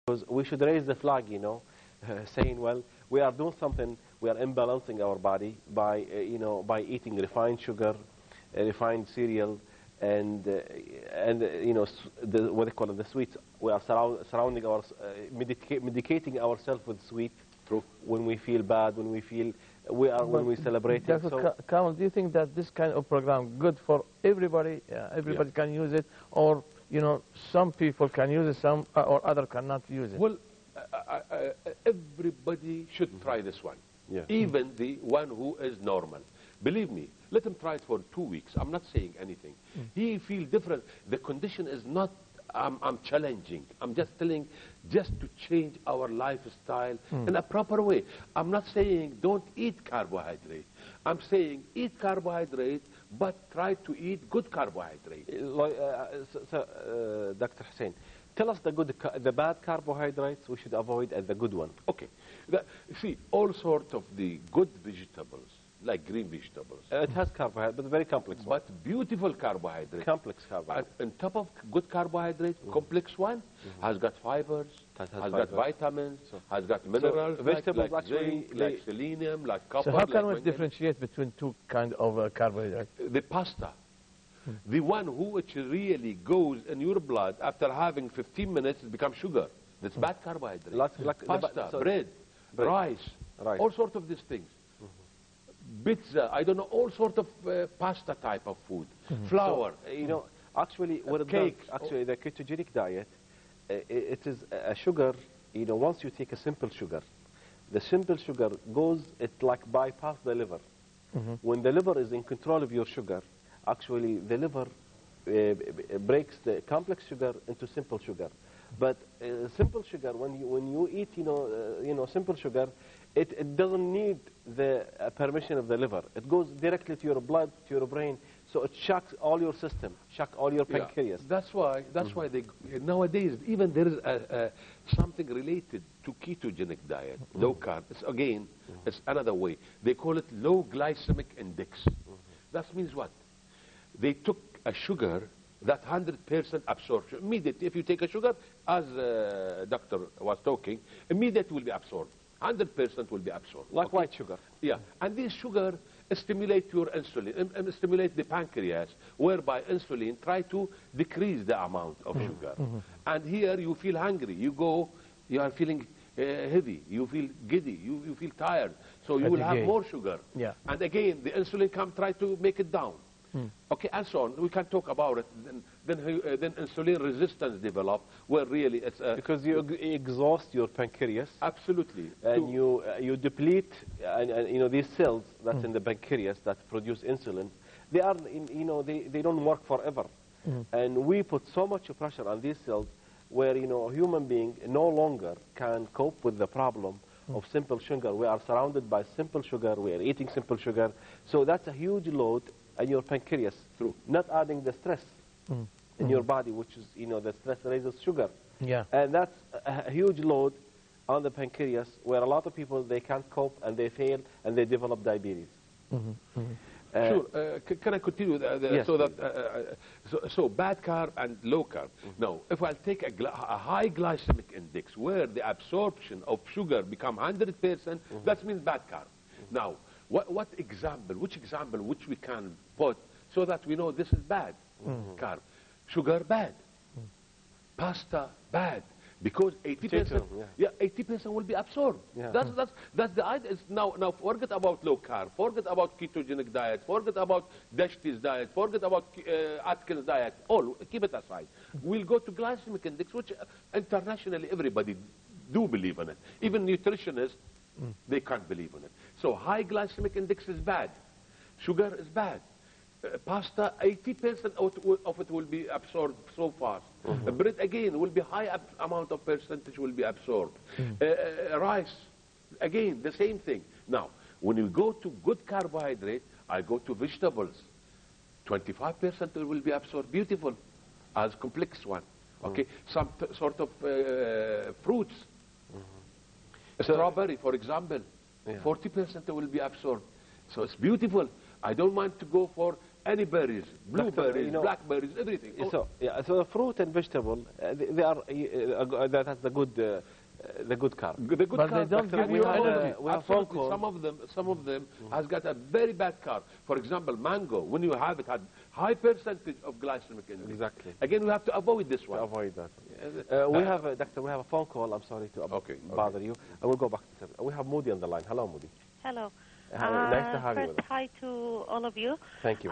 Because we should raise the flag, saying, well, we are doing something, we are imbalancing our body by, by eating refined sugar, refined cereal, and what they call it, the sweets. We are surrounding our, medicating ourselves with sweet. True. When we feel bad, when we feel, when we celebrate. Dr. Kamal, do you think that this kind of program good for everybody? Everybody can use it, or some people can use it, some or other cannot use it? Well, everybody should try this one. Yeah. Even the one who is normal. Believe me, let him try it for 2 weeks. I'm not saying anything. He feels different. The condition is not, I'm challenging. I'm just telling, just to change our lifestyle in a proper way. I'm not saying don't eat carbohydrate. I'm saying eat carbohydrate, but try to eat good carbohydrate. Dr. Hussein, tell us the bad carbohydrates we should avoid and the good one. Okay. See, all sorts of the good vegetables, like green vegetables. It has carbohydrate, but very complex one. But beautiful carbohydrate. Complex carbohydrate. On top of good carbohydrate, complex one, has got fibers, has got vitamins, has got minerals, vegetables like zinc, like selenium, like copper. So how can we differentiate between two kinds of carbohydrates? The pasta. The one which really goes in your blood after having 15 minutes, it becomes sugar. That's bad carbohydrate. Pasta, bread, rice, all sorts of these things. Pizza, I don't know, all sorts of pasta type of food. Flour. So, actually, what it cake. does, actually, the ketogenic diet, it is a sugar, once you take a simple sugar, the simple sugar goes, it like bypass the liver. When the liver is in control of your sugar, actually the liver breaks the complex sugar into simple sugar. But simple sugar, when you eat, simple sugar, it doesn't need the permission of the liver. It goes directly to your blood, to your brain, so it shocks all your system, shocks all your pancreas. That's why they, nowadays, even there is something related to ketogenic diet, low carb. It's another way. They call it low glycemic index. That means what? They took a sugar that 100% absorption. Immediately, if you take a sugar, as doctor was talking, immediately will be absorbed. 100% will be absorbed. Like white sugar. Yeah. And this sugar stimulates your insulin, stimulates the pancreas, whereby insulin try to decrease the amount of sugar. And here you feel hungry. You go, you are feeling heavy. You feel giddy. You feel tired. So you will have more sugar. Yeah. And again, the insulin try to make it down. Okay, and so on. We can talk about it. Then insulin resistance develop, where really it's because you exhaust your pancreas. Absolutely. And you deplete, and these cells that's in the pancreas that produce insulin, they are, they don't work forever. And we put so much pressure on these cells, where a human being no longer can cope with the problem of simple sugar. We are surrounded by simple sugar. We are eating simple sugar, so that's a huge load. And your pancreas, through not adding the stress in your body, which is, the stress raises sugar. Yeah. And that's a huge load on the pancreas, where a lot of people, they can't cope, and they fail, and they develop diabetes. Sure. Can I continue? Yes. So that so bad carb and low carb. Now, if I take a high glycemic index, where the absorption of sugar become 100%, that means bad carb. Now, which example which we can put so that we know this is bad carb? Sugar bad, pasta bad, because 80%, 80% will be absorbed. Yeah. That's the idea. Now forget about low carb, forget about ketogenic diet, forget about Dashti's diet, forget about Atkins diet. All keep it aside. We'll go to glycemic index, which internationally everybody do believe in it. Even nutritionists. They can't believe in it. So high glycemic index is bad. Sugar is bad. Pasta, 80% of it will be absorbed so fast. Bread, again, will be high amount of percentage will be absorbed. Rice, again, the same thing. Now, when you go to good carbohydrate, I go to vegetables. 25% will be absorbed. Beautiful, as complex one. Okay, some sort of fruits. Strawberry, for example, 40% will be absorbed. So it's beautiful. I don't want to go for any berries, blueberries, blackberries, everything. So yeah, so fruit and vegetable, they are that's the good carb. The good But carb. they don't give you energy. We have absolutely. Some of them has got a very bad carb. For example, mango. When you have it, had high percentage of glycemic index. Exactly. Again, we have to avoid this one. Avoid that. We have Doctor. We have a phone call. I'm sorry to bother you. I will go back to. We have Moody on the line. Hello, Moody. Hello. Nice to have you with us. First, hi to all of you. Thank you.